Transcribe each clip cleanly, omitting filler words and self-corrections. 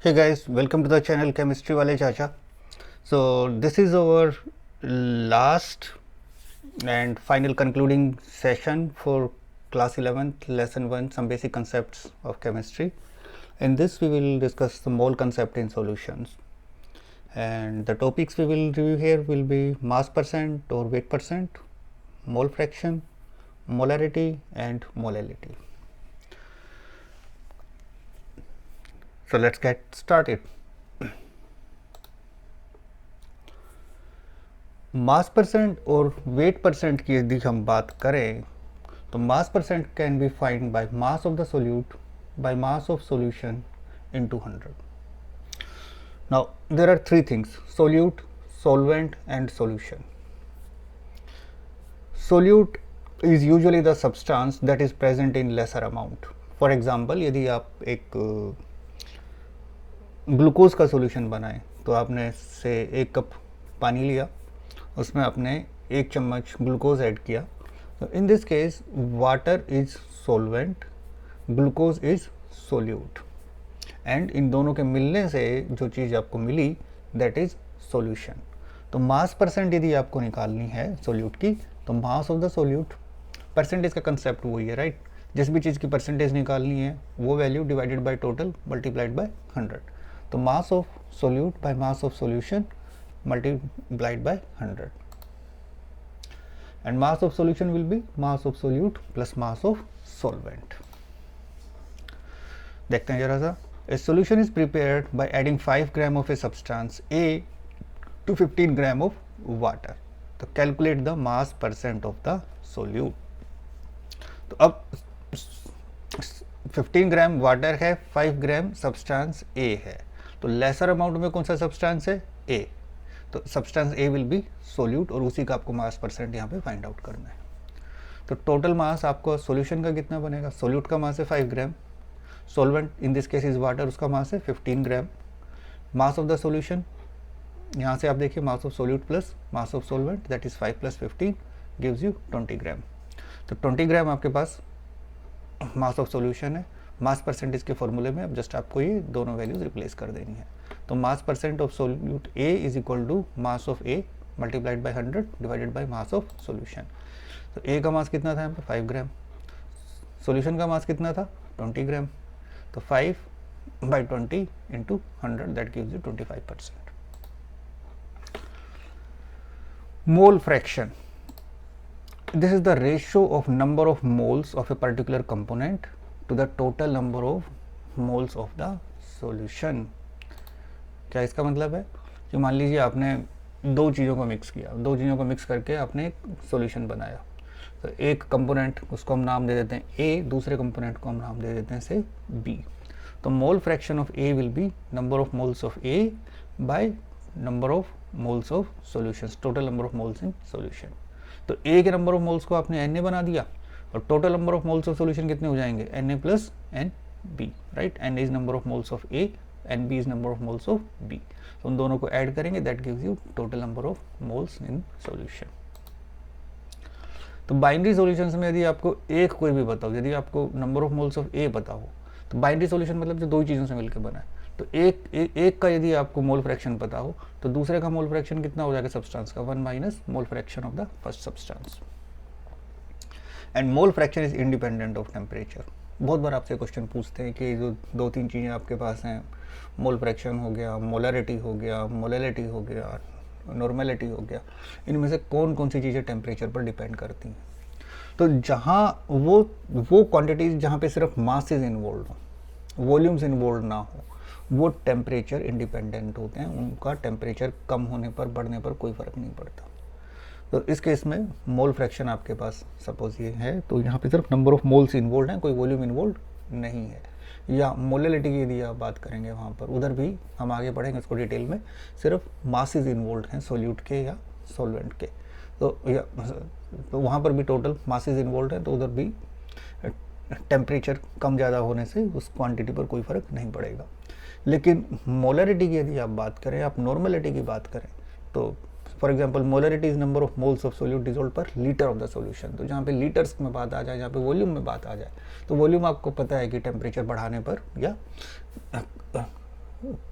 Hey guys, welcome to the channel Chemistry Wale Chacha. So this is our last and final concluding session for class 11th lesson 1, some basic concepts of chemistry. In this we will discuss the mole concept in solutions, and the topics we will review here will be mass percent or weight percent, mole fraction, molarity and molality. So let's get started. Mass percent और weight percent की यदि हम बात करें तो mass percent can be find by mass of the solute by mass of solution into 100. Now there are three things: solute, solvent and solution. Solute is usually the substance that is present in lesser amount. For example, यदि आप एक glucose का solution बनाएं तो आपने से एक cup पानी लिया, उसमें आपने एक चम्मच ग्लूकोज ऐड किया. तो इन this case water is solvent, glucose is solute, and in दोनों के मिलने से जो चीज़ आपको मिली दैट इज सॉल्यूशन. तो मास परसेंट यदि आपको निकालनी है सोल्यूट की तो मास ऑफ द सोल्यूट, परसेंटेज का कंसेप्ट वही है राइट. जिस भी चीज़ की परसेंटेज निकालनी है वो value divided by total multiplied by 100. तो मास of solute by mass of solution multiplied by 100, and mass of solution will be mass of solute plus mass of solvent. देखते हैं जरा सा. A solution is prepared by adding 5 gram of a substance A to 15 gram of water. तो calculate the mass percent of the solute. तो अब 15 gram water है, 5 ग्राम substance A है, तो लेसर अमाउंट में कौन सा सब्सटेंस है? A. तो substance A will be solute और उसी का आपको मास परसेंट यहाँ पे फाइंड आउट करना है. तो टोटल मास आपको सॉल्यूशन का कितना बनेगा? सोल्यूट का मास है 5 gram, solvent in this case is water, उसका मास है 15 gram. Mass of the solution यहाँ से आप देखिए, mass of solute plus mass of solvent that is 5 plus 15 gives you 20 gram. तो 20 ग्राम आपके पास मास ऑफ सॉल्यूशन है. मास परसेंटेज के फॉर्मूले में अब जस्ट आपको ये दोनों वैल्यूज रिप्लेस कर देनी है. तो mass percent of solute A is equal to mass of A multiplied by 100 divided by mass of solution. तो A का मास कितना था यहाँ पे? 5 ग्राम. सॉल्यूशन का मास कितना था? 20 ग्राम. तो 5 by 20 into 100 that gives you 25%. Mole fraction, this is the ratio of number of moles of a particular component to the total number of moles of the solution. क्या इसका मतलब है कि मान लीजिए आपने दो चीज़ों को मिक्स किया, दो चीज़ों को मिक्स करके आपने एक सॉल्यूशन बनाया. तो एक कंपोनेंट उसको हम नाम दे देते हैं A, दूसरे कंपोनेंट को हम नाम दे देते हैं से B. तो mole fraction of A will be number of moles of A by number of moles of solutions, total number of moles in solution. तो A के नंबर ऑफ मोल्स को आपने Na बना दिया और total number of moles of solution कितने हो जाएंगे? Na plus NB, right. Na is number of moles of A, NB is number of moles of B. तो उन दोनों को ऐड करेंगे that gives you total number of moles in solution. तो binary solutions में यदि आपको एक कोई भी बताओ, यदि आपको number of moles of A बताओ, तो बाइनरी सॉल्यूशन मतलब जो दो चीज़ों से मिलकर बना है. तो एक का यदि आपको मोल फ्रैक्शन पता हो तो दूसरे का मोल फ्रैक्शन कितना हो जाएगा सब्सटेंस का? 1 minus mole fraction of the first substance. And mole fraction is independent of temperature. बहुत बार आपसे क्वेश्चन पूछते हैं कि जो दो तीन चीज़ें आपके पास हैं, मोल फ्रैक्शन हो गया, मोलरिटी हो गया, मोलैलिटी हो गया, नॉर्मेलिटी हो गया, इनमें से कौन कौन सी चीज़ें टेम्परेचर पर डिपेंड करती हैं? तो जहाँ वो क्वांटिटीज जहाँ पे सिर्फ मासेज इन्वॉल्व हो, वॉल्यूम्स इन्वॉल्व ना हो, वो टेम्परेचर इंडिपेंडेंट होते हैं. उनका टेम्परेचर कम होने पर बढ़ने पर कोई फ़र्क नहीं पड़ता. तो इस केस में मोल फ्रैक्शन आपके पास सपोज ये है, तो यहाँ पे सिर्फ नंबर ऑफ मोल्स इन्वॉल्व हैं, कोई वॉल्यूम इन्वॉल्व नहीं है. या मोलैलिटी की यदि आप बात करेंगे वहाँ पर, उधर भी हम आगे पढ़ेंगे इसको डिटेल में, सिर्फ मासेज इन्वॉल्व हैं सोल्यूट के या सॉल्वेंट के. तो वहाँ पर भी टोटल मासेज इन्वॉल्व हैं, तो उधर भी टेम्परेचर कम ज़्यादा होने से उस क्वांटिटी पर कोई फ़र्क नहीं पड़ेगा. लेकिन मोलरिटी की यदि आप बात करें, आप नॉर्मेलिटी की बात करें, तो for example molarity is number of moles of solute dissolve पर लीटर ऑफ द सॉल्यूशन. तो जहाँ पे लीटर्स में बात आ जाए, जहाँ पे वॉल्यूम में बात आ जाए, तो वॉल्यूम आपको पता है कि टेम्परेचर बढ़ाने पर या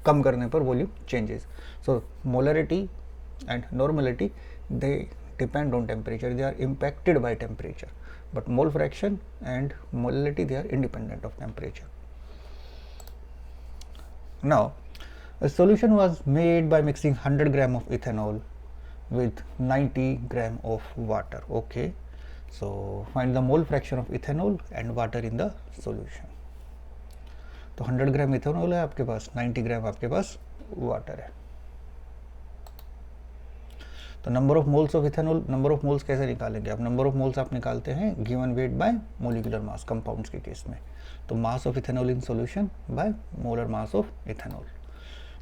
कम करने पर volume changes. So molarity and normality they depend on temperature, they are impacted by temperature, but mole fraction and molarity they are independent of temperature. Now, a solution was made by mixing 100 gram of ethanol with 90 gram of water. Okay, so find the mole fraction of ethanol and water in the solution. तो 100 ग्राम ethanol है आपके पास, 90 ग्राम आपके पास water है. तो number of moles of ethanol, number of moles कैसे निकालेंगे आप? Number of moles आप निकालते हैं given weight by molecular mass compounds के केस में. तो mass of ethanol in solution by molar mass of ethanol.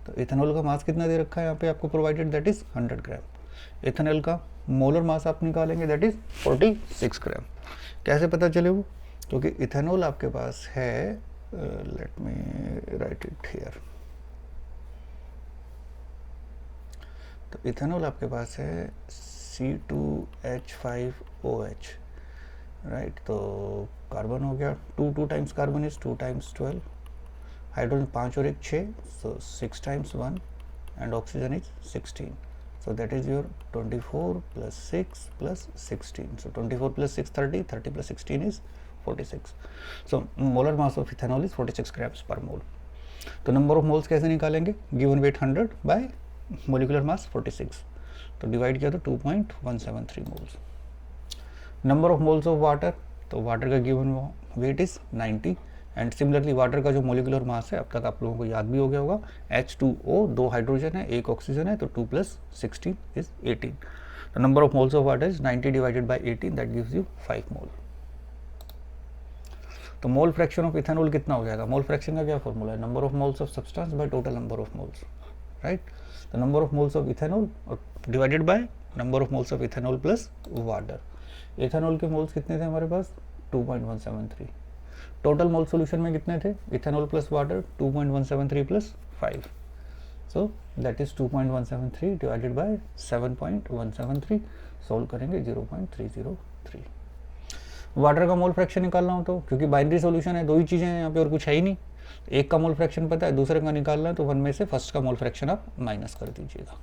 तो इथेनॉल का मास कितना दे रखा है यहाँ पे आपको provided, that is 100 gram. Ethanol का मोलर मास आप निकालेंगे, दैट इज 46 ग्राम. कैसे पता चले वो? क्योंकि इथेनॉल आपके पास है, let me right it here. तो इथेनॉल आपके पास है C2H5OH, राइट. तो कार्बन हो गया 2 times carbon is 2 times 12, hydrogen 5 और 1 6, सो 6 times 1 and oxygen is 16. So that is your 24 plus 6 plus 16. So 24 plus 6 30, 30 plus 16 is 46. So molar mass of ethanol is 46 grams per mole. तो number of moles कैसे निकालेंगे? Given weight 100 bye molecular मास 46, तो divide किया तो 2.173 moles. Number of moles of water, तो water का given weight is 90 and similarly water का जो मोलिकुलर मास है अब तक आप लोगों को याद भी हो गया होगा, H2O, 2 हाइड्रोजन है 1 ऑक्सीजन है, तो 2 plus 16 is 18. The number of moles of water is 90 divided by 18, that gives you 5 मोल. तो मोल फ्रैक्शन ऑफ इथेनॉल कितना हो जाएगा? मोल फ्रैक्शन का क्या फॉर्मूला है? Number of moles of substance by total number of moles, right. The number of moles of ethanol divided by number of moles of ethanol plus water. Ethanol के moles कितने थे हमारे पास? 2.173. Total mole solution में कितने थे? Ethanol plus water 2.173 plus 5, so that is 2.173 divided by 7.173. Solve करेंगे 0.303. Water का mole fraction निकालना हो तो, क्योंकि बाइनरी सॉल्यूशन है, 2 ही चीज़ें हैं यहाँ पे और कुछ है ही नहीं. एक का मोल फ्रैक्शन पता है, दूसरे का निकालना है, तो 1 में से फर्स्ट का मोल फ्रैक्शन आप माइनस कर दीजिएगा.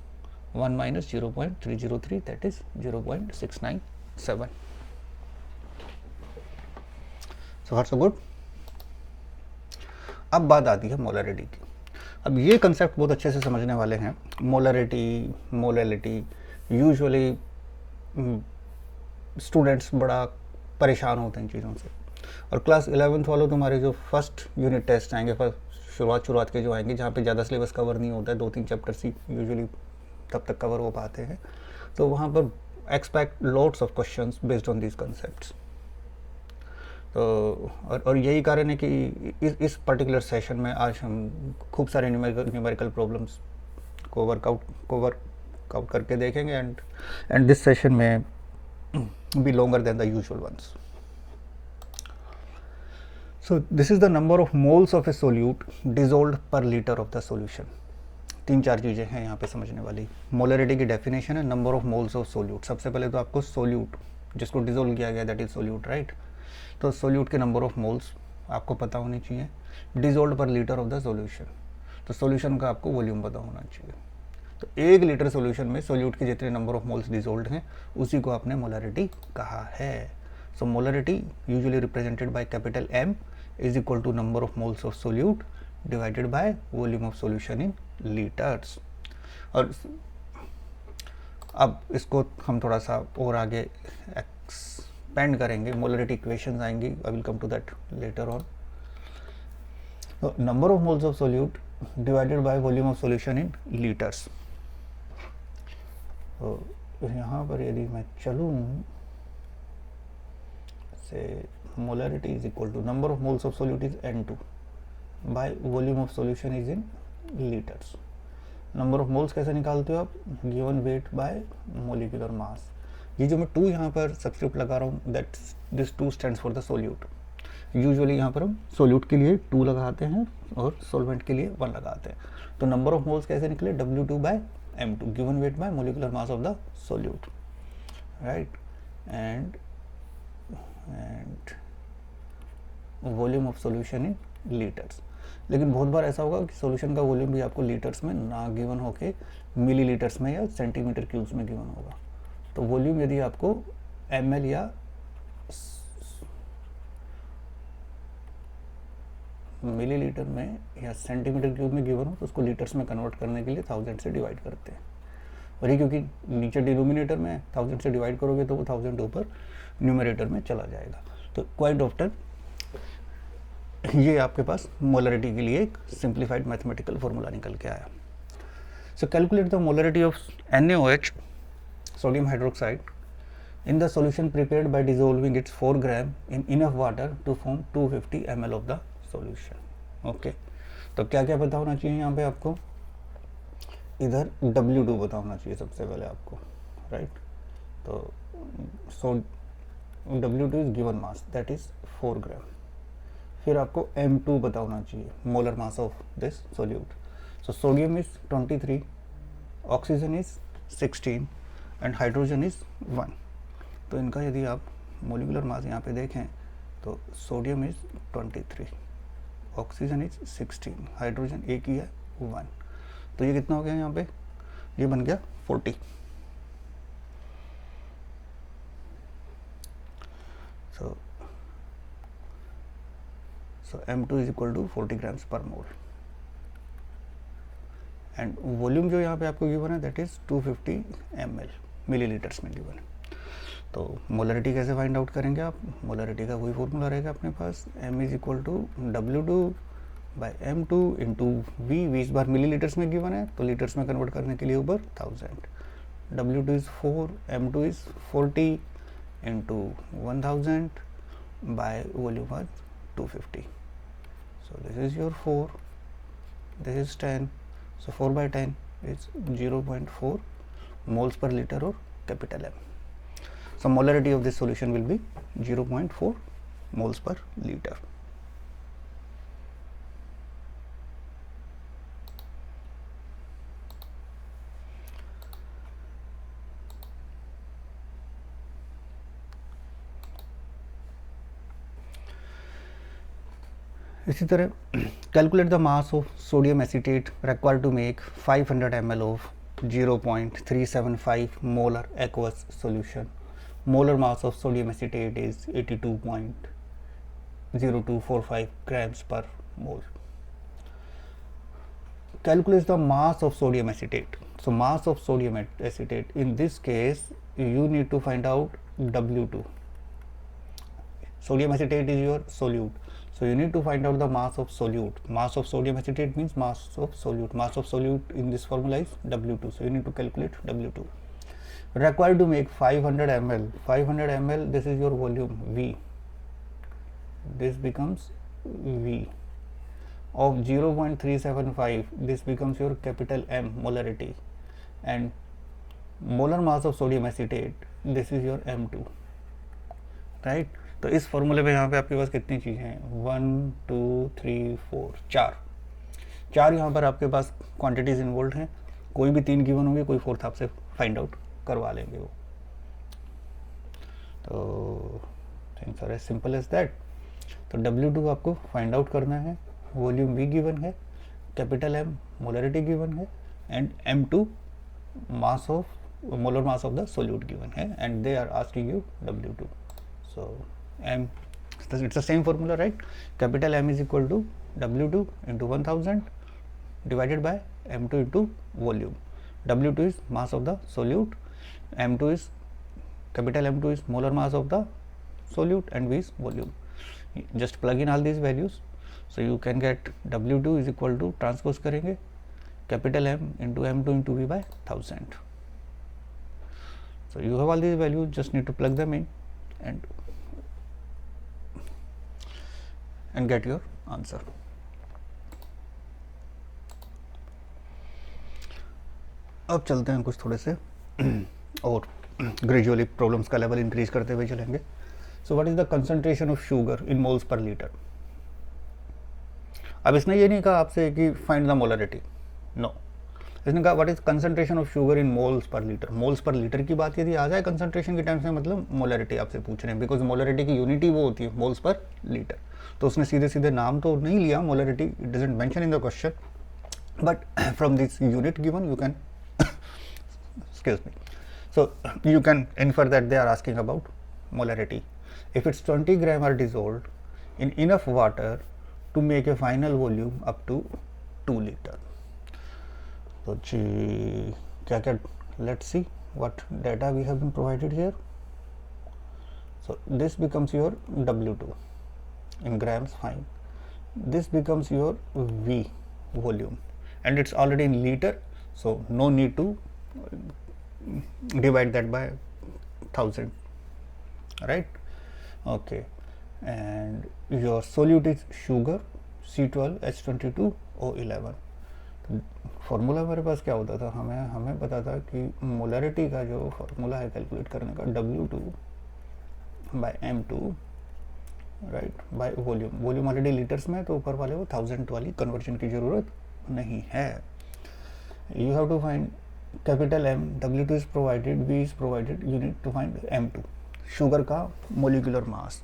1 minus 0.303, that is 0.697. So far so good. अब बात आती है मोलरिटी की. अब ये कंसेप्ट बहुत अच्छे से समझने वाले हैं. मोलरिटी, मोलैलिटी, यूजुअली स्टूडेंट्स बड़ा परेशान होते हैं इन चीज़ों से. और क्लास 11th वालों तुम्हारे जो फर्स्ट यूनिट टेस्ट आएंगे, फर्स्ट शुरुआत के जो आएंगे, जहाँ पे ज़्यादा सिलेबस कवर नहीं होता है, 2-3 चैप्टर्स ही यूजुअली तब तक कवर हो पाते हैं, तो वहाँ पर expect lots of questions based on these concepts. तो और यही कारण है कि इस पर्टिकुलर सेशन में आज हम खूब सारे न्यूमेरिकल प्रॉब्लम्स को वर्कआउट करके देखेंगे एंड दिस सेशन में be longer than the usual ones. So this is the number of moles of a solute dissolved per litre of the solution. 3-4 चीज़ें हैं यहाँ पे समझने वाली. मोलरिटी की डेफिनेशन है number of moles of solute. सबसे पहले तो आपको सोल्यूट जिसको डिसॉल्व किया गया दैट इज सोल्यूट, राइट. तो सोल्यूट के नंबर ऑफ मोल्स आपको पता होनी चाहिए. Dissolved per litre of the solution, तो सॉल्यूशन का आपको वॉल्यूम पता होना चाहिए. तो 1 लीटर सॉल्यूशन में सोल्यूट के जितने नंबर ऑफ मोल्स डिसॉल्व्ड हैं उसी को आपने मोलरिटी कहा है. So molarity usually represented by capital M is equal to number of moles of solute divided by volume of solution in litres. और अब इसको हम थोड़ा सा और आगे एक्सपेंड करेंगे, मोलरिटी इक्वेशंस आएंगी, I will come to that later on. तो number of moles of solute divided by volume of solution in litres. तो यहाँ पर यदि मैं चलूँ say molarity is equal to number of moles of solute is N2 by volume of solution is in litres. Number of moles कैसे निकालते हो आप? Given weight by molecular mass. ये जो मैं 2 यहाँ पर सब्स्टिट्यूट लगा रहा हूँ, that this 2 stands for the solute. Usually यहाँ पर हम सोल्यूट के लिए 2 लगाते हैं और सोलवेंट के लिए 1 लगाते हैं. तो नंबर ऑफ मोल्स कैसे निकले? W2 by M2 given weight by molecular mass of the solute, right. And volume of solution in litres. लेकिन बहुत बार ऐसा होगा कि सॉल्यूशन का वॉल्यूम भी आपको लीटर्स में ना गिवन होके मिलीलीटर्स में या सेंटीमीटर क्यूब्स में गिवन होगा। तो वॉल्यूम यदि आपको ml या मिलीलीटर में या सेंटीमीटर क्यूब में गिवन हो तो उसको लीटर्स में कन्वर्ट करने के लिए 1000 से डिवाइड करते हैं। और ये क्योंकि नीचे डिनोमिनेटर में 1000 से डिवाइड करोगे तो वो 1000 ऊपर न्यूमरेटर में चला जाएगा। तो क्वाइट ऑफ्टन ये आपके पास मोलरिटी के लिए एक सिंप्लीफाइड मैथमेटिकल फॉर्मूला निकल के आया। सो calculate the molarity of NaOH sodium hydroxide in the solution prepared by dissolving its 4 gram in enough water to form 250 ml of the solution. Okay तो क्या क्या पता होना चाहिए यहाँ पे आपको, इधर W2 पता होना चाहिए सबसे पहले आपको, राइट। तो so W2 is given mass that is 4 ग्राम। फिर आपको M2 पता होना चाहिए, molar mass of this solute. So sodium is 23, oxygen is 16 and hydrogen is 1। तो इनका यदि आप मोलिकुलर मास यहाँ पे देखें तो sodium is 23, oxygen is 16, hydrogen एक ही है 1। तो ये कितना हो गया यहाँ पे, ये बन गया 40। So M2 is equal to 40 grams per mole and volume जो यहाँ पे आपको गिवन है दैट इज 250 ml मिलीलीटर्स में गिवन है। तो मोलरिटी कैसे फाइंड आउट करेंगे आप, मोलरिटी का वही फॉर्मूला रहेगा अपने पास, M is equal to W2 by M2 into V इस बार मिलीलीटर्स में गिवन है तो लीटर्स में कन्वर्ट करने के लिए ऊपर 1000, W2 is 4, M2 is 40 into 1000 by volume was 250। So this is your 4, this is 10, so 4 by 10 is 0.4 moles per liter or capital M. So molarity of this solution will be 0.4 moles per liter. इसी तरह calculate the mass of sodium acetate required to make 500 ml of 0.375 molar aqueous solution. Molar mass of sodium acetate is 82.0245 grams per mole. Calculate the mass of sodium acetate. So mass of sodium acetate, in this case you need to find out W2. Sodium acetate is your solute, so you need to find out the mass of solute. Mass of sodium acetate means mass of solute. Mass of solute in this formula is W2, so you need to calculate W2. Required to make 500 ml. 500 ml, this is your volume V. This becomes V. Of 0.375, this becomes your capital M molarity, and molar mass of sodium acetate, this is your M2, right? तो इस फॉर्मूले पे यहाँ पे आपके पास कितनी चीज़ें हैं, 1 2 3 4 चार यहाँ पर आपके पास क्वांटिटीज इन्वॉल्व हैं। कोई भी 3 गिवन होंगे, कोई 4th आपसे फाइंड आउट करवा लेंगे वो। तो things are as simple as that. तो W2 आपको फाइंड आउट करना है, वॉल्यूम V गिवन है, कैपिटल M मोलरिटी गिवन है, and M2 mass of molar mass of the solute given है, and they are asking you W2. So M, it's the same formula, right? Capital M is equal to W2 into 1000 divided by M2 into volume. W2 is mass of the solute, M2 is capital M2 is molar mass of the solute, and V is volume. Just plug in all these values, so you can get W2 is equal to, transpose करेंगे capital M into M2 into V by 1000. So you have all these values, just need to plug them in and get your answer. अब चलते हैं कुछ थोड़े से और gradually problems का level increase करते हुए चलेंगे. So what is the concentration of sugar in moles per litre. अब इसने ये नहीं कहा आपसे कि फाइंड द मोलरिटी, नो, इसने कहा what is concentration of sugar in moles per litre. Moles per litre की बात यदि आ जाए कंसंट्रेशन के टाइम से, मतलब मोलरिटी आपसे पूछ रहे हैं, बिकॉज मोलरिटी की यूनिट ही वो होती है मोल्स पर लीटर. तो उसने सीधे सीधे नाम तो नहीं लिया, molarity it doesn't mention in the question, but from this unit given you can excuse me, so you can infer that they are asking about molarity. If it's 20 gram are dissolved in enough water to make a final volume up to 2 liter. So क्या क्या, let's see what data we have been provided here. So this becomes your W2 in grams, fine. This becomes your V volume, and it's already in liter, so no need to divide that by 1000, right? Okay, and your solute is sugar C12H22O11. Formula मेरे पास क्या होता था, हमें पता था कि molarity का जो फॉर्मूला है कैलकुलेट करने का W2 by M2 right by volume. Volume already litres में, तो ऊपर वाले वो 1000 वाली कन्वर्जन की ज़रूरत नहीं है. You have to find capital M, W2 is provided, V is provided, you need to find M2, sugar का मोलिकुलर मास.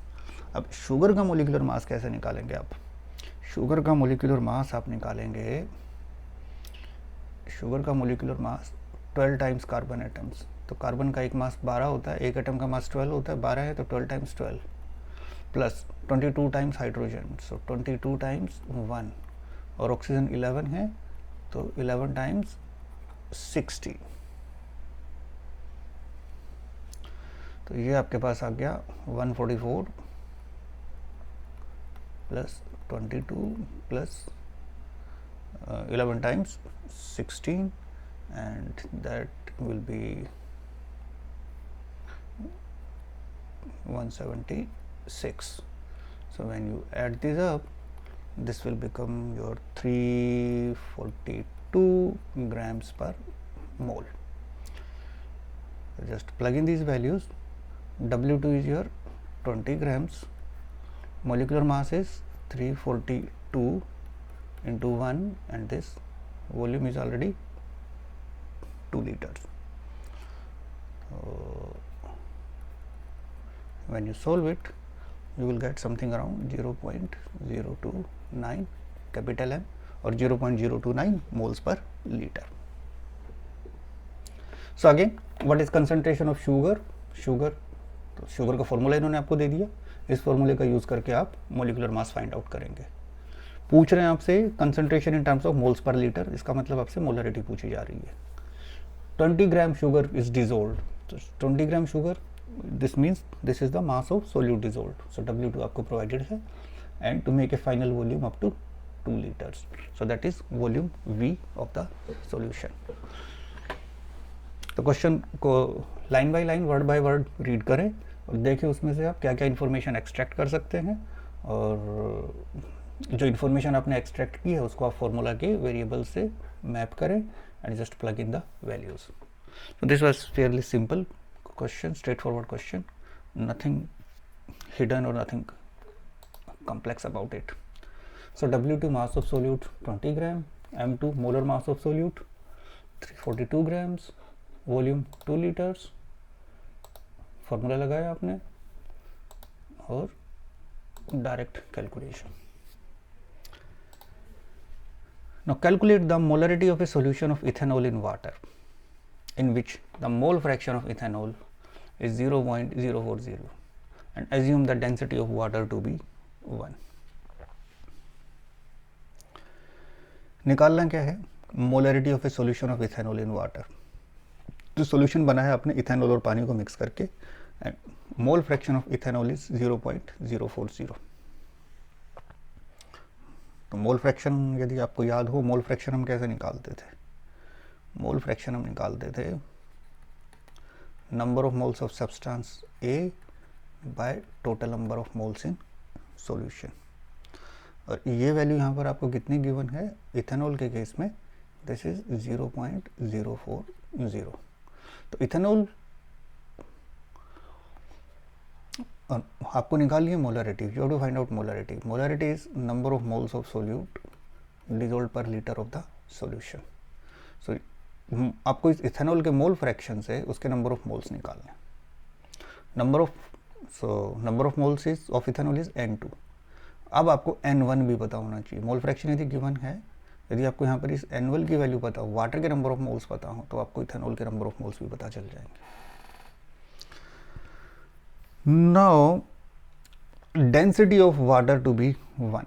अब शुगर का मोलिकुलर मास कैसे निकालेंगे आप? शुगर का मोलिकुलर मास आप निकालेंगे, शुगर का मोलिकुलर मास 12 टाइम्स कार्बन एटम्स. तो कार्बन का एक मास 12 होता है, एक एटम का मास 12 होता है, 12 है तो 12 टाइम्स 12 प्लस 22 टाइम्स हाइड्रोजन, सो 22 टाइम्स 1, और ऑक्सीजन 11 है तो 11 टाइम्स 60. तो ये आपके पास आ गया 144 plus 22 plus 11 times 16, and that will be 176. So when you add these up, this will become your 342 grams per mole. So just plug in these values. W2 is your 20 grams, molecular mass is 342 into 1, and this volume is already 2 liters. So when you solve it, you will get something around 0.029 capital M or 0.029 moles per liter. So again, what is concentration of sugar? तो sugar का formula इन्होंने आपको दे दिया, इस फॉर्मूले का use करके आप मोलिकुलर मास फाइंड आउट करेंगे. पूछ रहे हैं आपसे concentration in terms of moles per litre, इसका मतलब आपसे मोलरिटी पूछी जा रही है. 20 ग्राम शुगर इज डिजोल्व्ड, तो 20 gram sugar, this means this is the mass of solute dissolved. So W2 आपको प्रोवाइडेड है, and to make a final volume up to 2 litres, so that is volume V of the solution. तो question को line by line, word by word read करें और देखिए उसमें से आप क्या क्या इन्फॉर्मेशन एक्सट्रैक्ट कर सकते हैं, और जो इन्फॉर्मेशन आपने एक्सट्रैक्ट की है उसको आप फॉर्मूला के वेरिएबल से मैप करें and just plug in the values. So this was Fairlie simple question, straight forward question, nothing hidden और nothing complex about it. So W2 mass of solute 20 gram, M2 molar mass of solute 342 grams, volume 2 litres, formula लगाया आपने और direct calculation. Now calculate the molarity of a solution of ethanol in water in which the mole fraction of ethanol is 0.040 and assume the density of water to be 1. निकालना क्या है? Molarity of A solution of ethanol in water. जो solution बना है आपने ethanol और पानी को मिक्स करके, and mole fraction of ethanol is 0.040. तो मोल फ्रैक्शन यदि आपको याद हो, मोल फ्रैक्शन हम कैसे निकालते थे? मोल फ्रैक्शन हम निकालते थे number of moles of substance A by total number of moles in solution. और ये वैल्यू यहाँ पर आपको कितनी गिवन है? इथेनॉल के केस में दिस इज 0.040. तो इथेनॉल आपको निकाल लिया molarity. You have to find out molarity. Molarity is number of moles of solute dissolved per litre of the solution. So आपको इस इथेनॉल के मोल फ्रैक्शन से उसके नंबर ऑफ मोल्स निकालने. Number of moles is of ethanol is N2. अब आपको N1 भी पता होना चाहिए। मोल फ्रैक्शन यदि गिवन है, यदि आपको यहाँ पर इस N1 की वैल्यू पता हो, वाटर के नंबर ऑफ मोल्स पता हो, तो आपको इथेनॉल के नंबर ऑफ मोल्स भी पता चल जाएंगे। Now density of water to be 1,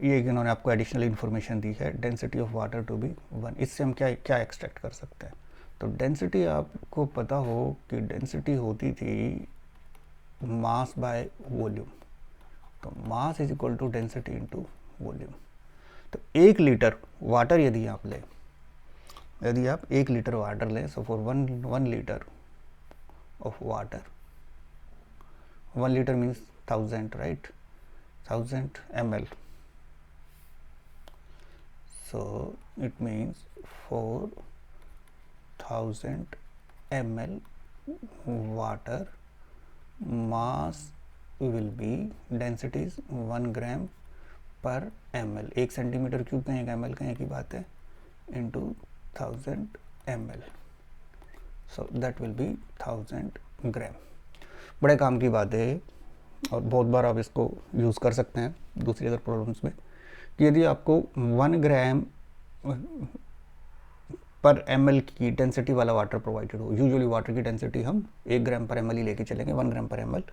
ये इन्होंने आपको एडिशनल इन्फॉर्मेशन दी है, density of water to be 1। इससे हम क्या क्या एक्सट्रैक्ट कर सकते हैं? तो डेंसिटी आपको पता हो कि डेंसिटी होती थी मास बाय वॉल्यूम, तो mass is equal to density into volume. तो 1 लीटर वाटर यदि आप लें, यदि आप 1 लीटर वाटर लें, so for 1 litre of water, 1 litre means 1000, right, 1000 ml. So it means 4000 ml water, mass will be, density is 1 gram per ml, 1 centimetre cube का 1 ml का एक ही बात है, into 1000 ml, so that will be 1000 gram। बड़े काम की बात है और बहुत बार आप इसको यूज़ कर सकते हैं दूसरी अदर प्रॉब्लम्स में, कि यदि आपको 1 ग्राम पर ml की डेंसिटी वाला वाटर प्रोवाइडेड हो, यूजुअली वाटर की डेंसिटी हम 1 ग्राम पर ml ही लेके चलेंगे, 1 ग्राम पर ml।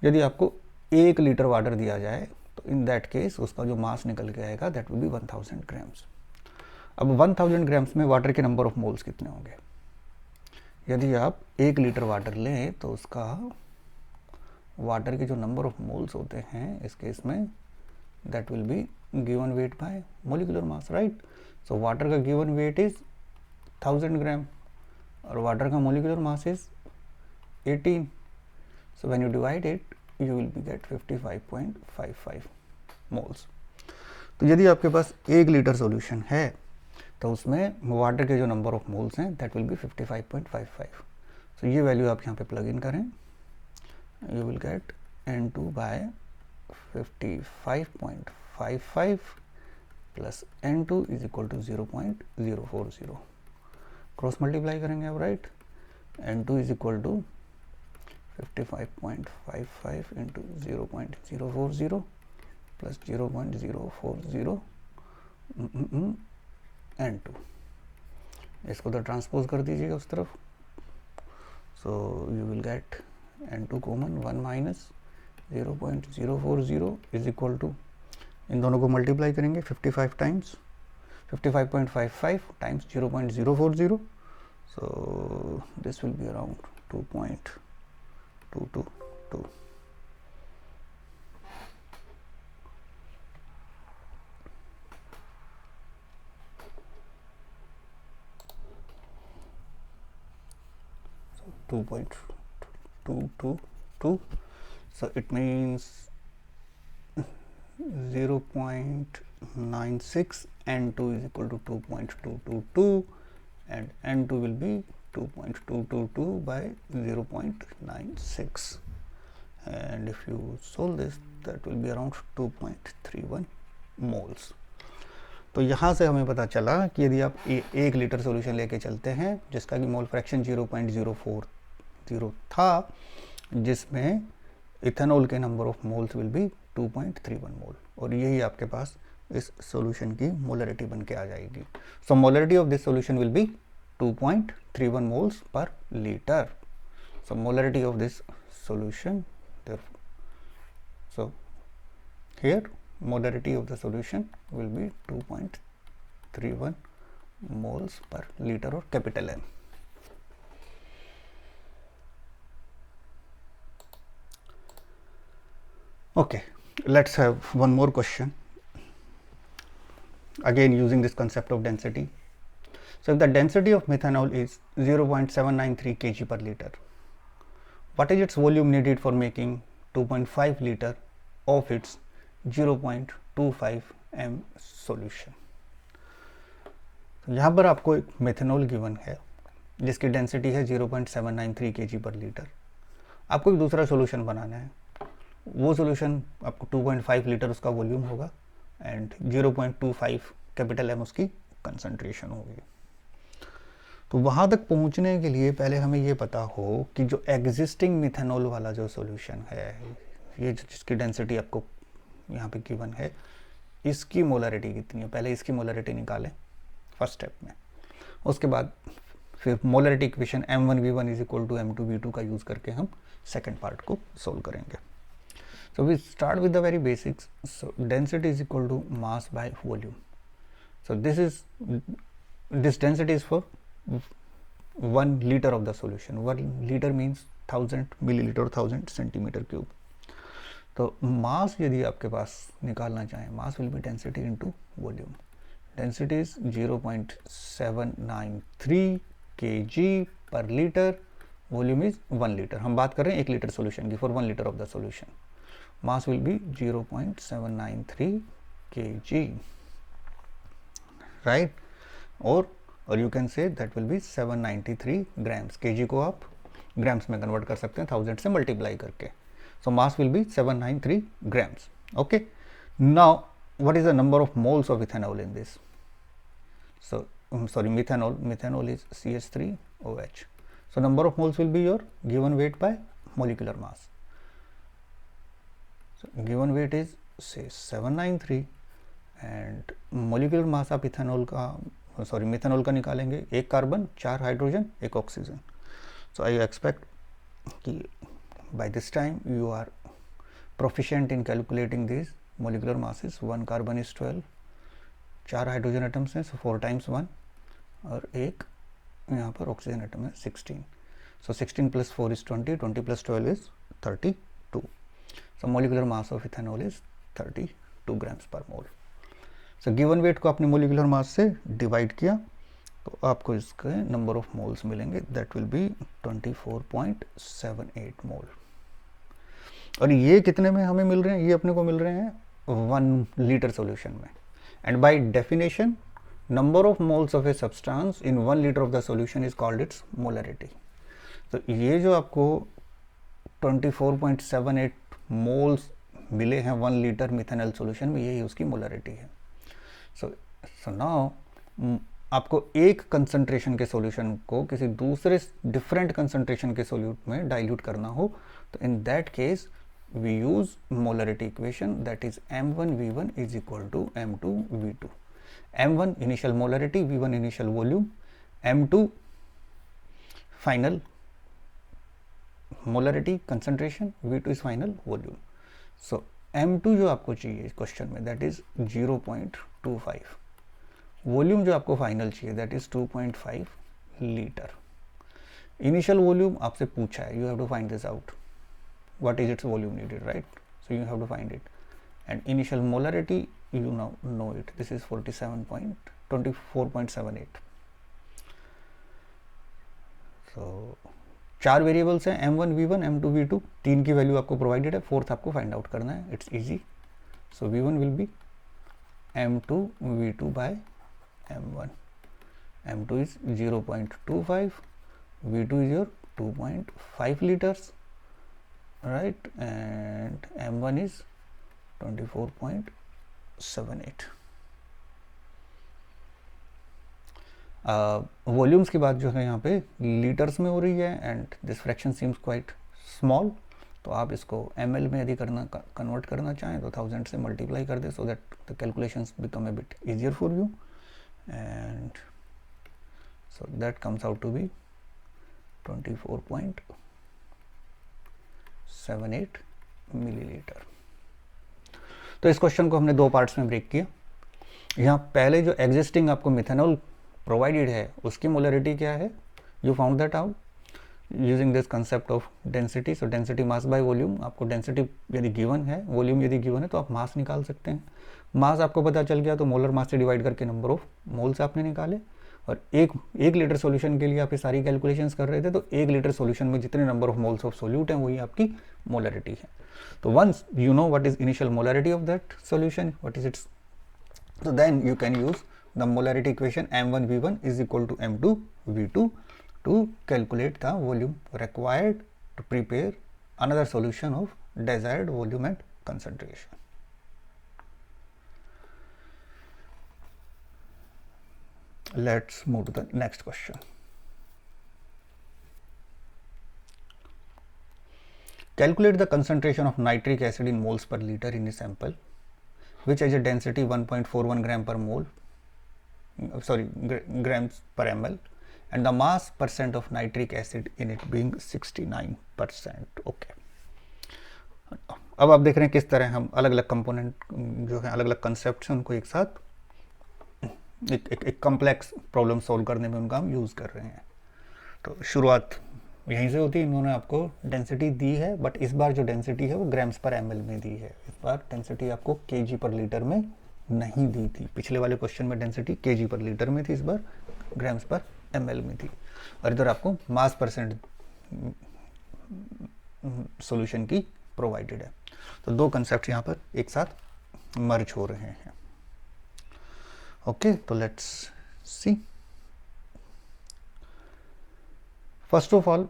यदि आपको 1 लीटर वाटर दिया जाए तो इन दैट केस उसका जो मास निकल के आएगा दैट विल बी 1000 ग्राम्स। अब 1000 ग्राम्स में वाटर के नंबर ऑफ मोल्स कितने होंगे? यदि आप 1 लीटर वाटर लें तो उसका वाटर के जो नंबर ऑफ मोल्स होते हैं इस केस में that will be given weight by molecular mass, right. So water का गिवन वेट इज 1000 ग्राम और वाटर का molecular mass is 18, so when you divide it you will be get 55.55 moles. तो यदि आपके पास 1 लीटर सॉल्यूशन है तो उसमें water के जो नंबर ऑफ मोल्स हैं दैट विल बी 55.55। सो ये वैल्यू आप यहाँ पे प्लग इन करें, you will get N2 by 55.55 plus N2 is equal to 0.040, cross multiply करेंगे आप, right. N2 is equal to 55.55 into 0.040 plus 0.040 N2, इसको तो ट्रांसपोज कर दीजिएगा उस तरफ, so you will get N2 common 1 minus 0.040 is equal to, इन दोनों को मल्टीप्लाई करेंगे 55 times 55.55 times 0.040, so this will be around 2.222। So 2.222, so it means 0.96, N2 is equal to 2.222 and N2 will be 2.222 by 0.96, and if you solve this that will be around 2.31 moles। तो यहाँ से हमें पता चला कि यदि आप 1 लीटर सॉल्यूशन लेके चलते हैं जिसका कि मोल फ्रैक्शन 0.040 था, जिसमें इथेनॉल के number of moles will be 2.31 मोल, और यही आपके पास इस सॉल्यूशन की मोलरिटी बन के आ जाएगी। So molarity of this solution will be 2.31 moles per litre. So molarity of this solution, so here molarity of the solution will be 2.31 moles per liter or capital M। Okay, let's have one more question, again using this concept of density. So if the density of methanol is 0.793 kg per liter, what is its volume needed for making 2.5 liter of its 0.25 m solution? तो यहाँ पर आपको एक methanol given है जिसकी density है 0.793 kg पर litre. आपको एक दूसरा सॉल्यूशन बनाना है, वो सॉल्यूशन आपको 2.5 लीटर उसका वॉल्यूम होगा एंड 0.25 कैपिटल एम उसकी कंसंट्रेशन होगी। तो वहाँ तक पहुँचने के लिए पहले हमें ये पता हो कि जो एग्जिस्टिंग मिथेनॉल वाला जो सॉल्यूशन है, ये जिसकी डेंसिटी आपको यहाँ पे गिवन है, इसकी मोलरिटी कितनी है, पहले इसकी मोलरिटी निकालें फर्स्ट स्टेप में, उसके बाद फिर molarity equation m1v1 is equal to m2v2 का यूज़ करके हम सेकेंड पार्ट को सोल्व करेंगे. So we start with the very basics. So density is equal to mass by volume. So this density is for 1 liter of the solution. 1 liter means 1000 milliliter, 1000 centimeter cube. तो मास यदि आपके पास निकालना चाहें, mass will be density into volume. Density is 0.793 kg per liter. Volume is 1 litre. हम बात कर रहे हैं 1 लीटर सोल्यूशन की, for 1 litre of the solution. Mass will be 0.793 kg, right? or you can say that will be 793 grams. kg को आप grams में convert कर सकते हैं 1000 से multiply करके. So mass will be 793 grams. Okay. Now what is the number of moles of ethanol in this? So sorry, methanol is CH3OH. So number of moles will be your given weight by molecular mass. So given weight is say 793 and molecular mass आप methanol का निकालेंगे, 1 carbon, 4 hydrogen, 1 oxygen. So I expect कि by this time you are proficient in calculating these molecular masses. 1 carbon is 12, 4 hydrogen atoms हैं, so 4 times 1, और 1 यहाँ पर oxygen atom है 16. So 16 plus 4 is 20, 20 plus 12 is 32. So molecular mass of ethanol is 32 grams per mole. So given weight को आपने molecular mass से divide किया तो आपको इसके number of moles मिलेंगे, that will be 24.78 mole. और ये कितने में हमें मिल रहे हैं? ये अपने को मिल रहे हैं 1 लीटर solution में. And by definition, number of moles of a substance in 1 liter of the solution is called its molarity. तो ये जो आपको 24.78 मोल्स मिले हैं 1 लीटर मिथेनॉल सॉल्यूशन में, यही उसकी मोलरिटी है. सो नाउ आपको एक कंसंट्रेशन के सॉल्यूशन को किसी दूसरे डिफरेंट कंसंट्रेशन के सॉल्यूट में डाइल्यूट करना हो, तो in that case we use molarity equation, that is m1v1 is equal to m2v2. m1 initial molarity, v1 initial volume, m2 final molarity concentration, V2 is final volume. So M2 जो आपको चाहिए इस question में, that is 0.25. Volume जो आपको final चाहिए that is 2.5 litre. Initial volume आपसे पूछा है, you have to find this out, what is its volume needed, right? So you have to find it. And initial molarity you now know it, this is 24.78. So 4 variables हैं, m1 v1 m2 v2, 3 की value आपको provided है, 4th आपको find out करना है. It's easy. So v1 will be m2 v2 by m1. m2 is 0.25, v2 is your 2.5 liters, right? and m1 is 24.78. Volumes की बात जो है यहाँ पे लीटर्स में हो रही है, and this fraction seems quite small. तो आप इसको ml में यदि कन्वर्ट करना चाहें तो 1000 से मल्टीप्लाई कर दे, so that the calculations become a bit easier for you. And so that comes out to be 24.78 millilitre. तो इस क्वेश्चन को हमने 2 पार्ट्स में ब्रेक किया. यहाँ पहले जो एग्जिस्टिंग आपको मिथेनॉल प्रोवाइडेड है उसकी मोलरिटी क्या है, you found that out using this concept of density. So density mass by volume. आपको डेंसिटी यदि गिवन है, वॉल्यूम यदि गिवन है, तो आप मास निकाल सकते हैं. मास आपको पता चल गया तो मोलर मास से डिवाइड करके नंबर ऑफ मोल्स आपने निकाले. और एक लीटर सॉल्यूशन के लिए आप ये सारी कैलकुलेशंस कर रहे थे, तो 1 लीटर सॉल्यूशन में जितने number of moles of solute हैं वही आपकी मोलरिटी है. तो once you know what is initial molarity of that solution, what is its, so then you can use the molarity equation m1v1 is equal to m2v2 to calculate the volume required to prepare another solution of desired volume and concentration. Let's move to the next question. Calculate the concentration of nitric acid in moles per liter in a sample which has a density 1.41 gram per mole, grams per ml, and the mass percent of nitric acid in it being 69%. Okay, अब आप देख रहे हैं किस तरह हम अलग अलग कंपोनेंट जो है, अलग अलग कंसेप्ट हैं, उनको एक साथ एक कॉम्प्लेक्स प्रॉब्लम सॉल्व करने में उनका हम यूज़ कर रहे हैं। तो शुरुआत यहीं से होती है। इन्होंने आपको डेंसिटी दी है, बट इस बार जो डेंसिटी है वो ग्राम्स पर ml में दी है। इस बार डेंसिटी आपको kg पर लीटर में नहीं दी थी। पिछले वाले क्वेश्चन में डेंसिटी kg पर लीटर में थी, इस बार ग्राम्स पर ml में थी। और इधर आपको मास परसेंट सॉल्यूशन की प्रोवाइडेड है। तो दो कंसेप्ट यहाँ पर एक साथ मर्ज हो रहे हैं। ओके, तो let's see. First of all,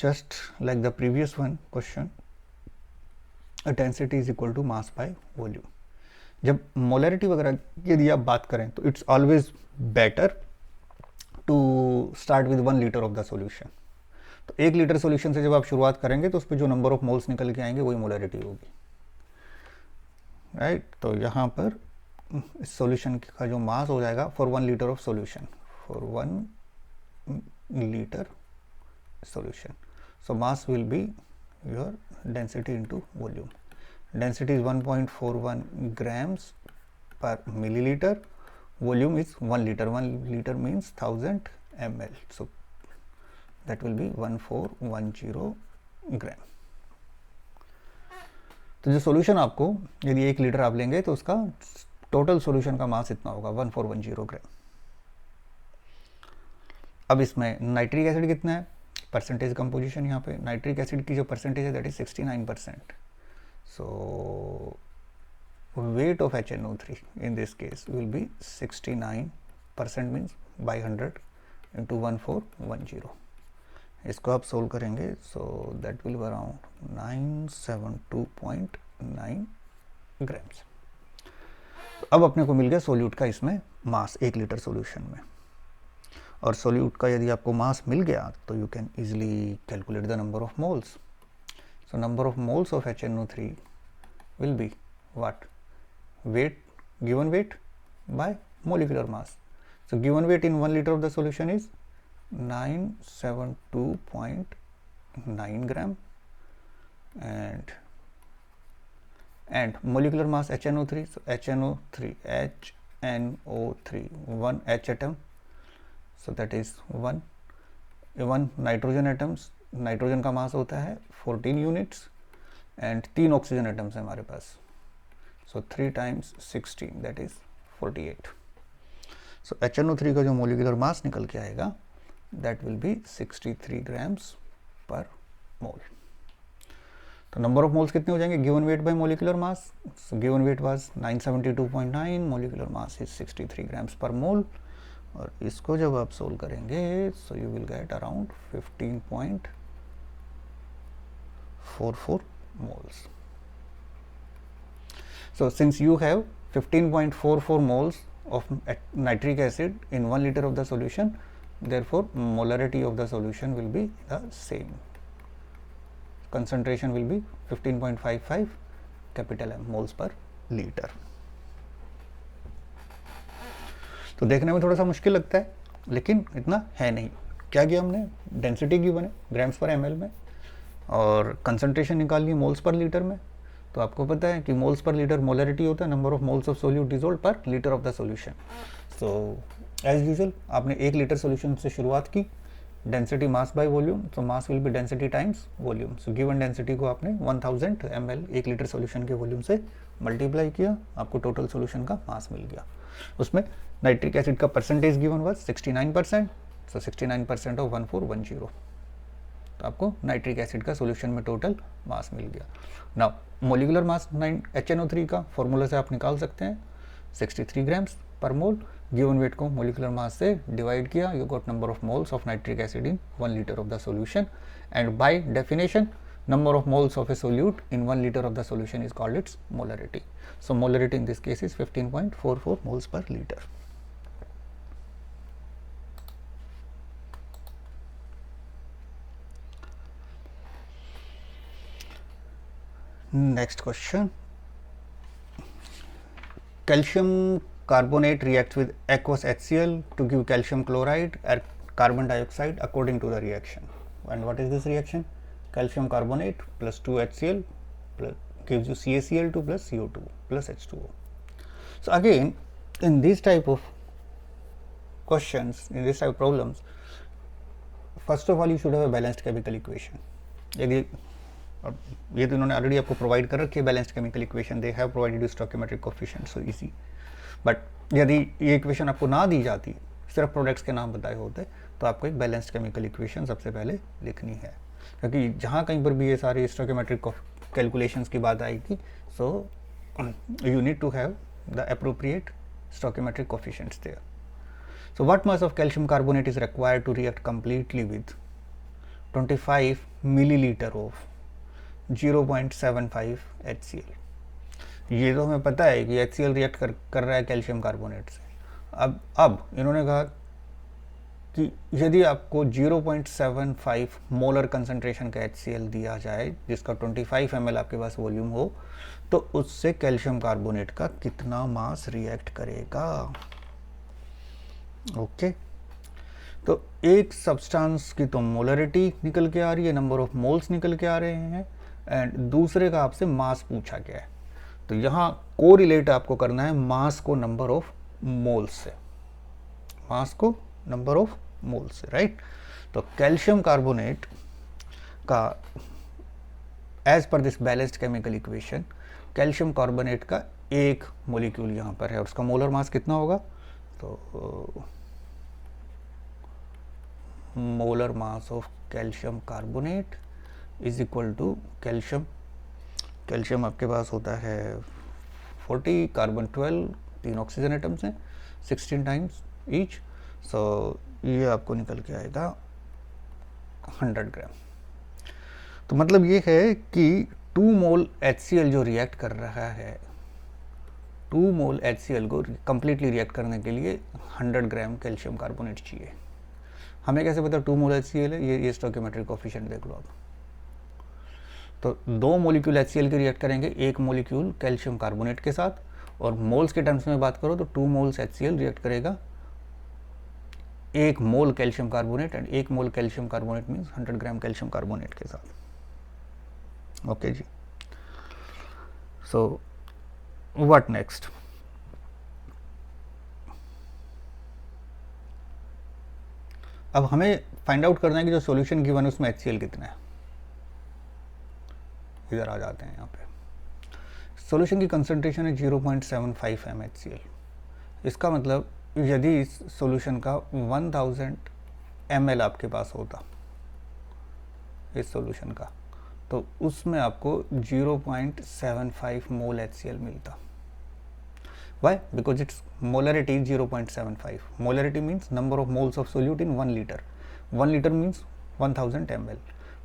just like the previous one question, a density is equal to mass by volume. जब मोलरिटी वगैरह यदि आप बात करें तो it's always better to start with 1 litre of the solution. तो 1 litre solution से जब आप शुरुआत करेंगे तो उस पर जो नंबर ऑफ मोल्स निकल के आएंगे वही मोलरिटी होगी, राइट। तो यहाँ पर इस सॉल्यूशन का जो मास हो जाएगा for 1 litre of solution, for 1 liter solution, so mass will be your density into volume. Density is 1.41 grams per milliliter, volume is 1 liter, 1 liter means 1000 ml, so that will be 1410 ग्राम। तो जो solution आपको यदि 1 litre आप लेंगे तो उसका total solution का मास इतना होगा 1410 ग्राम। अब इसमें नाइट्रिक एसिड कितना है, परसेंटेज कंपोजिशन, यहाँ पे नाइट्रिक एसिड की जो परसेंटेज है that is 69%। So weight of HNO3 in this case will be 69% means by 100 into 1410। इसको आप सोल्व करेंगे सो that will be around 972.9 grams. अब अपने को मिल गया सोल्यूट का इसमें मास 1 लीटर सोल्यूशन में। और सोल्यूट का यदि आपको मास मिल गया तो you can easily calculate the number of moles. So number of moles of HNO3 will be what, wait, given weight by molecular mass. So given weight in 1 litre of the solution is 972.9 gram and molecular mass HNO3, so HNO3 1 H atom, so that is 1 nitrogen atoms, nitrogen का मास होता है 14 units and 3 oxygen atoms है हमारे पास, सो 3 times 16 that is 48। So HNO3 का जो molecular mass निकल के आएगा that will B 63 grams per मोल। तो नंबर ऑफ मोल्स कितने हो जाएंगे, given weight by molecular mass, so given wait was 972.9, molecular mass is 63 grams per मोल। और इसको जब आप सोल्व करेंगे सो you will get around 15.44 moles. So since you have 15.44 moles of nitric acid in 1 liter of the solution, therefore molarity of the solution will be the same. Concentration will be 15.55 capital M moles per liter. तो देखने में थोड़ा सा मुश्किल लगता है लेकिन इतना है नहीं। क्या किया हमने, डेंसिटी गिवन है ग्राम्स पर ml में और कंसंट्रेशन निकाल ली मोल्स पर लीटर में। तो आपको पता है कि मोल्स पर लीटर मोलरिटी होता है, number of moles of solute dissolved per litre of the solution. So as usual आपने 1 लीटर सॉल्यूशन से शुरुआत की, डेंसिटी मास बाय वॉल्यूम, तो mass will be density times volume. So given density को आपने 1000 ml 1 litre solution के volume से multiply किया, आपको टोटल सॉल्यूशन का मास मिल गया। उसमें नाइट्रिक एसिड का percentage given was 69%, so 69% of 1410, तो आपको नाइट्रिक एसिड का सॉल्यूशन में टोटल मास मिल गया। नाउ मोलिकुलर मास HNO3 का फॉर्मूला से आप निकाल सकते हैं 63 ग्राम्स पर मोल। गिवन वेट को मोलिकुलर मास से डिवाइड किया, you got number of moles of nitric acid in 1 litre of the solution and by definition number of moles of a solute in 1 liter of the solution is called its molarity. So molarity in this case is 15.44 moles per liter. Next question, calcium carbonate reacts with aqueous HCl to give calcium chloride and carbon dioxide according to the reaction. And what is this reaction? Calcium carbonate plus 2 HCl plus gives you CaCl2 plus CO2 plus H2O. So again, in this type of questions, in this type of problems, first of all you should have a balanced chemical equation. यदि ये तो इन्होंने already आपको provide कर रखी है balanced chemical equation, they have provided you stoichiometric coefficient, so easy. But यदि ये इक्वेशन आपको ना दी जाती, सिर्फ प्रोडक्ट्स के नाम बताए होते, तो आपको एक बैलेंस्ड केमिकल इक्वेशन सबसे पहले लिखनी है, क्योंकि जहाँ कहीं पर भी ये सारी स्टोइकियोमेट्रिक कैलकुलेशंस की बात आएगी, so you need to have the appropriate stoichiometric coefficients there. So what mass of calcium carbonate is required to react completely with 25 milliliter of 0.75 HCl? ये तो हमें पता है कि HCl रिएक्ट कर रहा है कैल्शियम कार्बोनेट से. अब इन्होंने कहा कि यदि आपको 0.75 मोलर कंसंट्रेशन का HCl दिया जाए, जिसका 25 ml आपके पास वॉल्यूम हो, तो उससे कैल्शियम कार्बोनेट का कितना मास रिएक्ट करेगा. ओके तो एक सब्सटेंस की तो मोलरिटी निकल के आ रही है, नंबर ऑफ मोल्स निकल के आ रहे हैं, एंड दूसरे का आपसे मास पूछा गया है. तो यहाँ कोरिलेट आपको करना है मास को नंबर ऑफ मोल्स से, मास को नंबर ऑफ मोल्स से, राइट. तो कैल्शियम कार्बोनेट का as per this balanced chemical equation, calcium carbonate का एक मोलिक्यूल यहाँ पर है, उसका मोलर मास कितना होगा, तो molar mass of calcium carbonate is equal to calcium आपके पास होता है 40, कार्बन 12, 3 ऑक्सीजन एटम्स हैं, 16 टाइम्स ईच, सो ये आपको निकल के आएगा 100 ग्राम. तो मतलब ये है कि 2 मोल HCl जो रिएक्ट कर रहा है, 2 मोल HCl को कम्प्लीटली रिएक्ट करने के लिए 100 ग्राम कैल्शियम कार्बोनेट चाहिए. हमें कैसे पता 2 मोल HCl है, ये स्टोइकियोमेट्रिक कोएफिशिएंट देख लो आप. तो 2 मोलिक्यूल HCl के रिएक्ट करेंगे 1 मोलिक्यूल कैल्शियम कार्बोनेट के साथ, और मोल्स के टर्म्स में बात करो तो 2 मोल्स HCl रिएक्ट करेगा 1 mole calcium carbonate, and 1 mole calcium carbonate means 100 gram calcium carbonate के साथ. ओके जी. So what next? अब हमें फाइंड आउट करना है कि जो सॉल्यूशन गिवन है उसमें HCl कितना है. इधर आ जाते हैं. यहाँ पे सॉल्यूशन की कंसंट्रेशन है 0.75 mHCl. इसका मतलब यदि इस सॉल्यूशन का 1000 ml आपके पास होता इस सॉल्यूशन का, तो उसमें आपको 0.75 मोल HCl मिलता. Why? Because its molarity is 0.75. Molarity means number of moles of solute in 1 liter. 1 liter means 1000 ml.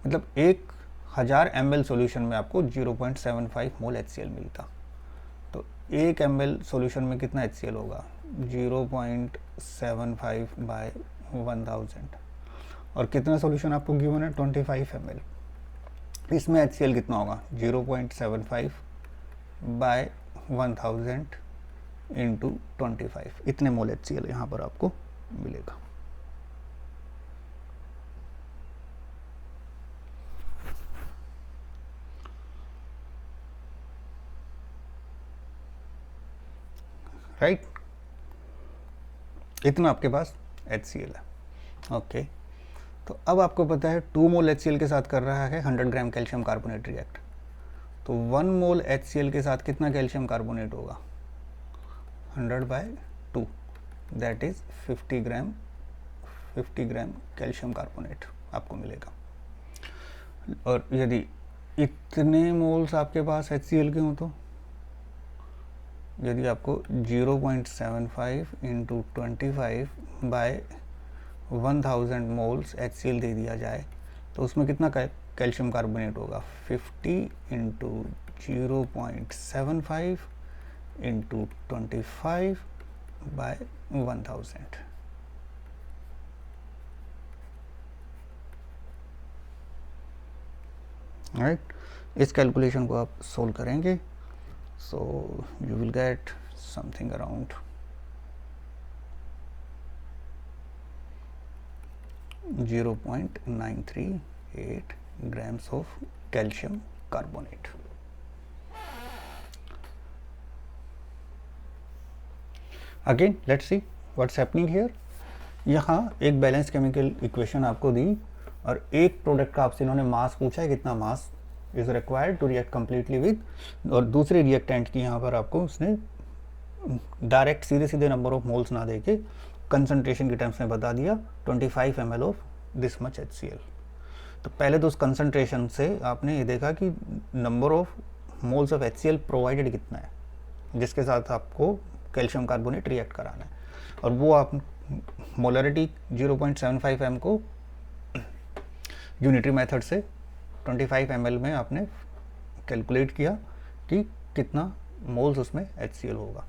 मतलब 1000 ml सॉल्यूशन में आपको 0.75 मोल HCl मिलता. तो 1 ml सॉल्यूशन में कितना HCl होगा? 0.75 बाय 1000. और कितना सॉल्यूशन आपको गिवन है? 25 ml. इसमें HCl कितना होगा? 0.75 बाय 1000 इंटू 25. इतने मोल HCl यहाँ पर आपको मिलेगा. राइट, इतना आपके पास HCl है. ओके, तो अब आपको पता है 2 मोल HCl के साथ कर रहा है 100 ग्राम कैल्शियम कार्बोनेट रिएक्ट. तो 1 मोल HCl के साथ कितना कैल्शियम कार्बोनेट होगा? 100 by 2, that is 50 gram calcium carbonate आपको मिलेगा. और यदि इतने मोल्स आपके पास HCl के हों, तो यदि आपको 0.75 इंटू 25 बाय 1000 मोल्स HCl दे दिया जाए, तो उसमें कितना कैल्शियम कार्बोनेट होगा? 50 इंटू 0.75 इंटू 25 बाय 1000. राइट, इस कैलकुलेशन को आप सोल्व करेंगे, सो you will gate something around 0.938 grams of calcium carbonate. Again, let's see what's happening here. यहाँ एक बैलेंस केमिकल इक्वेशन आपको दी और एक प्रोडक्ट का आपसे इन्होंने मास पूछा है, कितना mass is required to react completely with, और दूसरे रिएक्टेंट की यहाँ पर आपको उसने डायरेक्ट सीधे सीधे नंबर ऑफ मोल्स ना देके कंसंट्रेशन के टर्म्स में बता दिया 25 ml of this much HCl। तो पहले तो उस कंसंट्रेशन से आपने ये देखा कि number of moles of HCl provided कितना है जिसके साथ आपको कैल्शियम कार्बोनेट रिएक्ट कराना है, और वो आप मोलरिटी 0.75 m को यूनिटरी मेथड से 25 ml में आपने कैलकुलेट किया कि कितना मोल्स उसमें HCl होगा।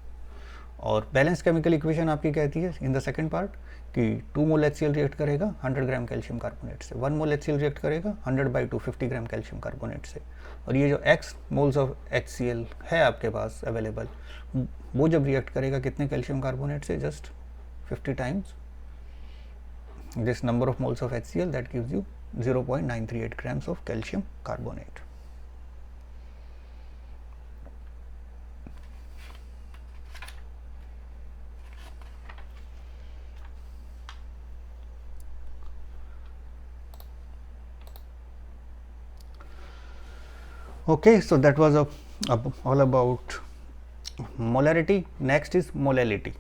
और बैलेंस केमिकल इक्वेशन आपकी कहती है इन द सेकंड पार्ट कि 2 मोल HCl रिएक्ट करेगा 100 ग्राम कैल्शियम कार्बोनेट से, 1 मोल HCl रिएक्ट करेगा 100/2 50 ग्राम कैल्शियम कार्बोनेट से, और ये जो x मोल्स ऑफ HCl है आपके पास अवेलेबल, वो जब रिएक्ट करेगा कितने कैल्शियम कार्बोनेट से, just 50 times this number of moles of HCl, that gives you 0.938 grams of calcium carbonate. Okay, so that was all about molarity. Next is molality.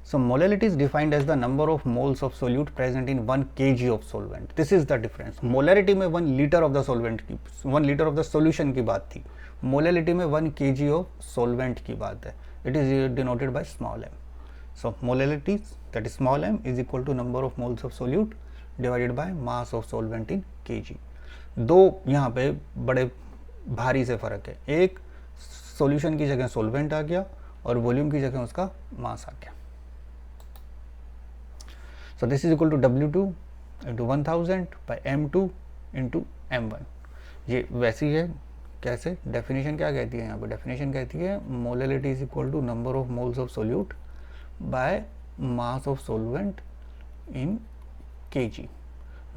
So molality is defined as the number of moles of solute present in 1 kg of solvent. This is the difference. Molarity में 1 liter of the solvent की 1 liter of the solution की बात थी, molality में 1 kg of solvent की बात है. It is denoted by small m. So molality, that is small m, is equal to number of moles of solute divided by mass of solvent in kg. दो यहाँ पे बड़े भारी से फर्क है, एक सॉल्यूशन की जगह सॉल्वेंट आ गया और वॉल्यूम की जगह उसका मास आ गया. So this is equal to W2 into 1000 by M2 into M1. ये वैसी है, कैसे डेफिनेशन क्या कहती है यहाँ पे, डेफिनेशन कहती है molality is equal to number of moles of solute by mass of solvent in kg,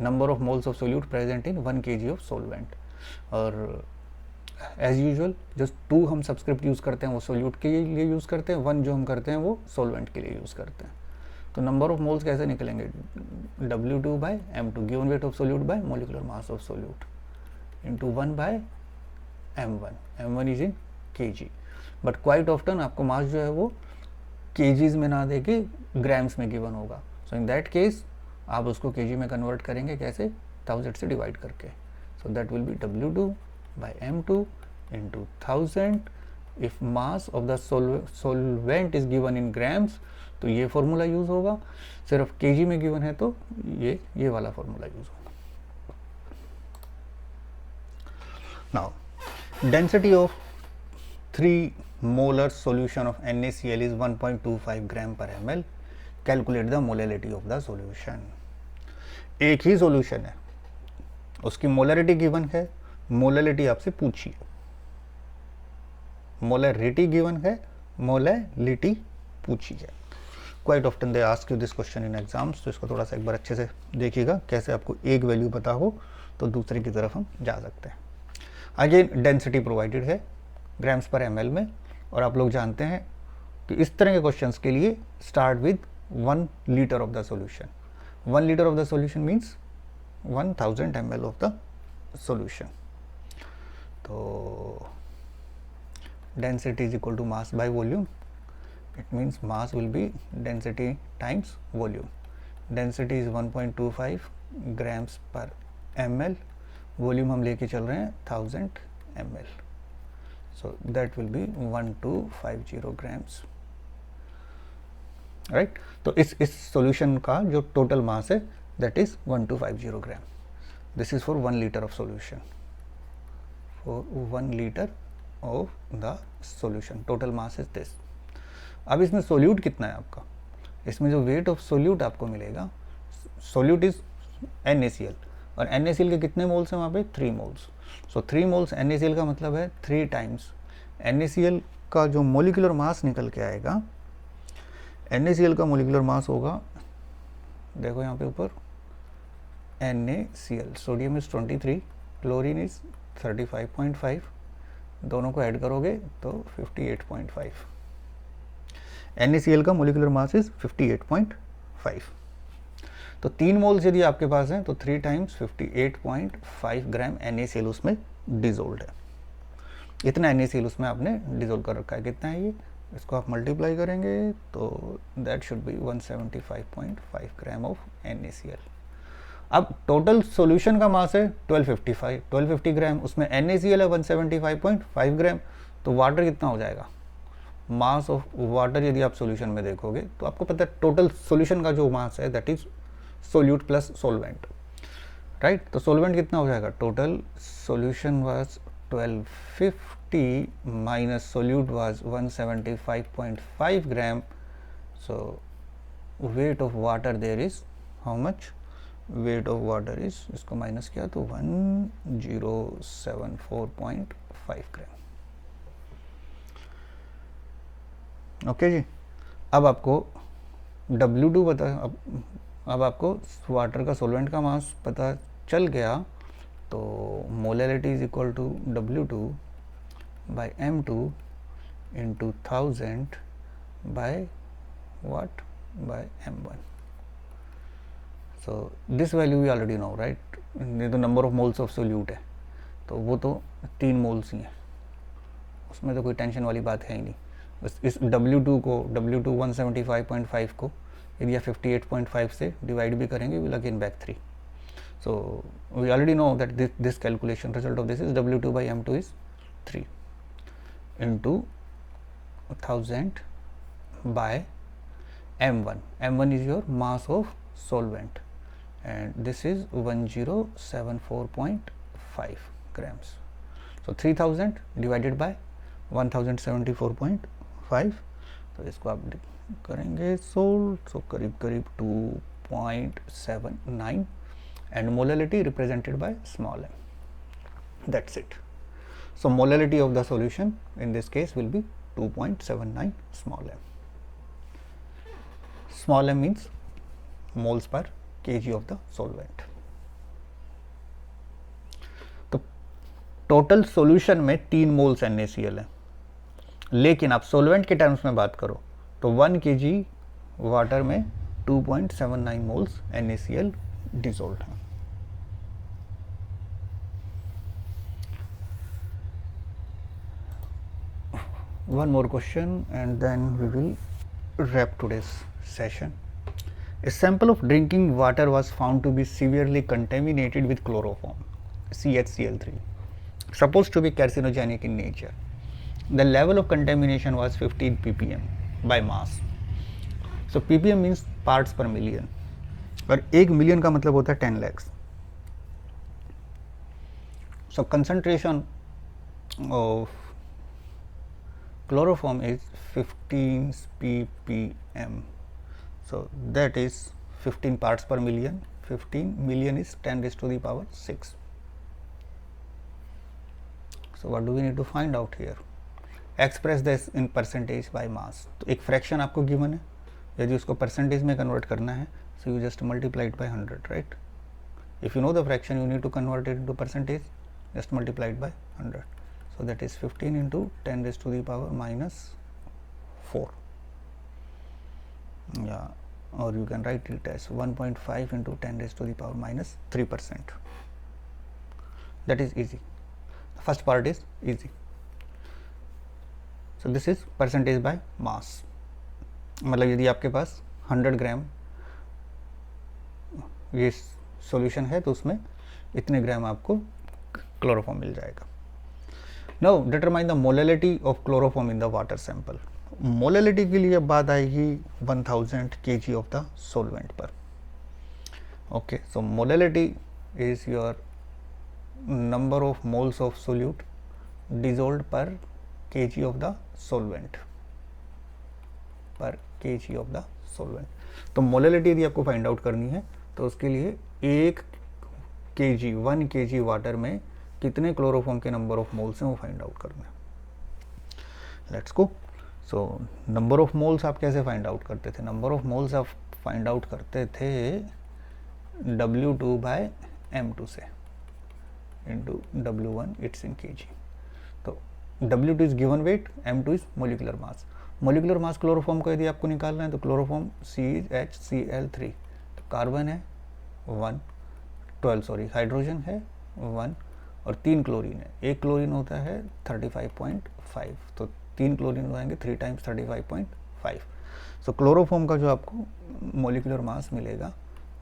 number of moles of solute present in 1 kg of solvent. और एज यूजुअल जो 2 हम सब्सक्रिप्ट यूज़ करते हैं वो सोल्यूट के लिए यूज़ करते हैं, 1 जो हम करते हैं वो सोलवेंट के लिए यूज़ करते हैं. तो नंबर ऑफ मोल्स कैसे निकलेंगे, W2 by M2 given weight of solute by molecular mass of solute into 1 by M1. M1 is in kg, but quite often आपको मास जो है वो kgs में ना दे के ग्राम्स में गिवन होगा. सो इन दैट केस आप उसको kg में कन्वर्ट करेंगे कैसे, 1000 से डिवाइड करके. So that will be W2 by M2 into 1000. If mass of the solvent is given in grams तो ये फॉर्मूला यूज होगा, सिर्फ kg में गिवन है तो ये वाला फॉर्मूला यूज होगा. Now density of 3 molar solution of NaCl is 1.25 ग्राम पर ml. Calculate the molality of the solution. एक ही सॉल्यूशन है, उसकी मोलैरिटी गिवन है, मोलैलिटी आपसे पूछी है, मोलैरिटी गिवन है, मोलैलिटी पूछी है. Quite often they ask you this question in exams, तो इसको थोड़ा सा एक बार अच्छे से देखिएगा, कैसे आपको एक वैल्यू पता हो तो दूसरे की तरफ हम जा सकते हैं. अगेन डेंसिटी प्रोवाइडेड है ग्राम्स पर ml में, और आप लोग जानते हैं कि इस तरह के क्वेश्चंस के लिए start with 1 litre of the solution. 1 litre of the solution means 1000 ml of the solution. तो density is equal to mass by volume. It means mass will be density times volume. Density is 1.25 grams per ml. Volume हम लेके चल रहे हैं 1000 ml. So that will be 1250 grams. Right? तो इस solution का जो total mass है that is 1250 gram. This is for 1 liter of solution. For 1 liter of the solution, total mass is this. अब इसमें सोल्यूट कितना है आपका, इसमें जो वेट ऑफ सोल्यूट आपको मिलेगा, सोल्यूट इज NaCl, और NaCl के कितने मोल्स हैं वहाँ पे, 3 मोल्स. सो 3 मोल्स NaCl का मतलब है 3 टाइम्स NaCl आपका जो मोलिकुलर मास निकल के आएगा, NaCl का मोलिकुलर मास होगा, देखो यहाँ पे ऊपर NaCl, sodium is 23, chlorine is 35.5, दोनों को ऐड करोगे तो 58.5। NaCl का मोलिकुलर मास इज 58.5। तो 3 मोल्स यदि आपके पास हैं तो 3 टाइम्स 58.5 ग्राम NaCl उसमें डिजोल्व है। इतना NaCl उसमें आपने डिजोल्व कर रखा है। कितना है ये, इसको आप मल्टीप्लाई करेंगे तो that should be 175.5 gram of NaCl। अब टोटल सॉल्यूशन का मास है 1250 ग्राम, उसमें NaCl है 175.5 ग्राम, तो वाटर कितना हो जाएगा, मास ऑफ वाटर यदि आप सॉल्यूशन में देखोगे तो आपको पता है टोटल सॉल्यूशन का जो मास है that is solute plus solvent, right. तो सोलवेंट कितना हो जाएगा, total solution was 1250 minus solute was 175.5 gram, so weight of water there is how much, weight of water is, इसको माइनस किया तो 1074.5 ग्राम। ओके जी, अब आपको W2 पता, अब आपको वाटर का सोलवेंट का मास पता चल गया, तो molality is equal to W2 by M2 into 1000 by what, by M1। So this value we already know, right. ये तो number of moles of solute है, तो वो तो 3 मोल्स ही हैं, उसमें तो कोई टेंशन वाली बात है ही नहीं। बस इस W2 को, W2 175.5 को यदि आप 58.5 से डिवाइड भी करेंगे will again back 3। So we already know that this calculation result of this is W2 by M2 is 3 into 1000 by M1. M1 is your mass of solvent and this is 1074.5 grams. So 3000 divided by 1074.5, तो इसको आप करेंगे solve, सो करीब करीब 2.79 and molality represented by small m. That's it. So molality of the solution in this case will be 2.79 small m. Small m means moles per kg of the solvent. तो total solution में 3 moles NaCl है, लेकिन आप solvent के terms में बात करो तो 1 kg वाटर में 2.79 मोल्स NaCl डिसॉल्व्ड है। One more question and then we will wrap today's session. A sample of drinking water was found to be severely contaminated with chloroform, CHCl3, supposed to be carcinogenic in nature. The level of contamination was 15 ppm by mass. So ppm means parts per million, और 1 million का मतलब होता है 10 lakhs. So concentration of chloroform is 15 ppm, so that is 15 parts per million. 15 million is 10 raised to the power 6. So what do we need to find out here? Express this in percentage by mass. तो एक fraction आपको given है, यदि उसको percentage में convert करना है so you just multiply it by 100, right? If you know the fraction you need to convert it into percentage, just multiply it by 100. So that is 15 into 10 raised to the power minus 4. Yeah, or you can write it as 1.5 into 10 raised to the power minus 3%. That is easy. The first part is easy. So this is percentage by mass. मतलब यदि आपके पास 100 ग्राम ये solution है तो उसमें इतने ग्राम आपको chloroform मिल जाएगा. Now determine the molality of chloroform in the water sample. Molality के लिए बात आएगी 1000 kg of the solvent पर. Okay, so molality is your number of moles of solute dissolved per kg of the solvent. पर kg of the solvent. तो molality यदि आपको find out करनी है तो उसके लिए 1 kg वाटर में कितने क्लोरोफॉर्म के नंबर ऑफ मोल्स हैं वो फाइंड आउट करना है. Let's go. So number of moles आप कैसे फाइंड आउट करते थे? नंबर ऑफ मोल्स आप फाइंड आउट करते थे W2/M2 से into W1 it's in kg। तो W2 is given weight, M2 is molecular mass. Molecular mass chloroform को यदि आपको निकालना है तो क्लोरोफॉर्म CHCl3, तो कार्बन है 12 हाइड्रोजन है 1 और 3 क्लोरीन है। एक क्लोरीन होता है 35.5, तो 3 क्लोरीन हो जाएंगे 3 टाइम्स 35.5। सो क्लोरोफॉर्म का जो आपको मोलिकुलर मास मिलेगा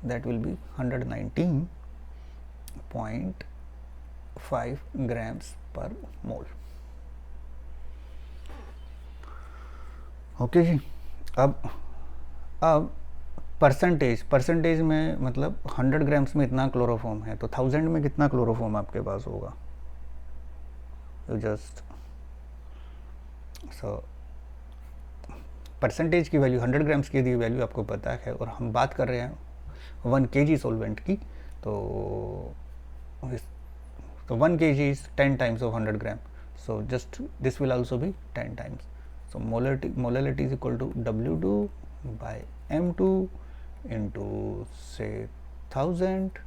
that will B 119.5 grams per mole. Okay जी। अब परसेंटेज में मतलब 100 ग्राम्स में इतना क्लोरोफॉर्म है, तो 1000 में कितना क्लोरोफॉर्म आपके पास होगा? यू जस्ट सो परसेंटेज की वैल्यू 100 ग्राम्स की यदि वैल्यू आपको पता है और हम बात कर रहे हैं 1 kg सॉल्वेंट की, तो 1 kg is 10 times of 100 gram, so just this will also be 10 times. So molarity is equal to W2/M2 into से 1000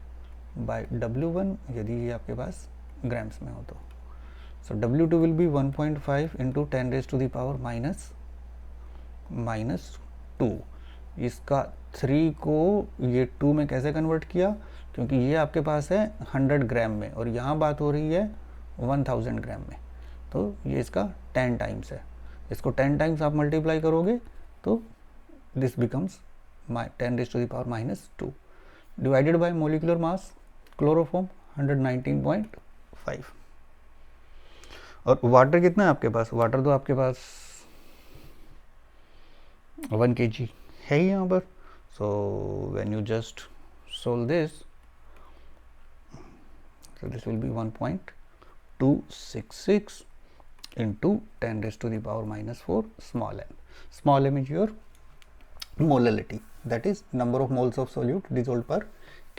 बाय W1 यदि ये आपके पास ग्राम्स में हो तो। So W2 will be 1.5 into 10 raise to the power -2। इसका 3 को ये 2 में कैसे कन्वर्ट किया? क्योंकि ये आपके पास है 100 ग्राम में और यहाँ बात हो रही है 1000 ग्राम में, तो ये इसका 10 टाइम्स है। इसको 10 टाइम्स आप मल्टीप्लाई करोगे तो this becomes 10 raise to the power -2 divided by molecular mass chloroform 119.5। और वाटर कितना है आपके पास? वाटर तो आपके पास 1 kg है ही यहाँ पर। सो when you just solve this, so this will be 1.266 into 10 raised to the power -4 small m. Small m is your molality, that is number of moles of solute dissolved per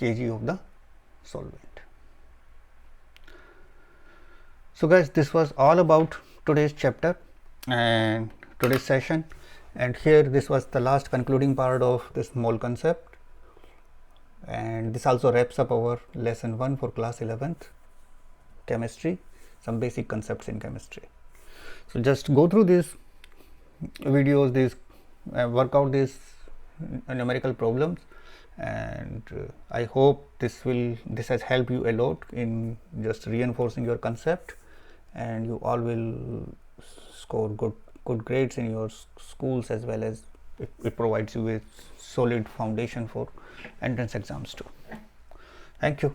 kg of the solvent. So guys, this was all about today's chapter and today's session, and here this was the last concluding part of this mole concept, and this also wraps up our lesson 1 for class 11th chemistry, some basic concepts in chemistry. So just go through these videos, work out these numerical problems, and I hope this has helped you a lot in just reinforcing your concept, and you all will score good grades in your schools, as well as it provides you with solid foundation for entrance exams too. Thank you.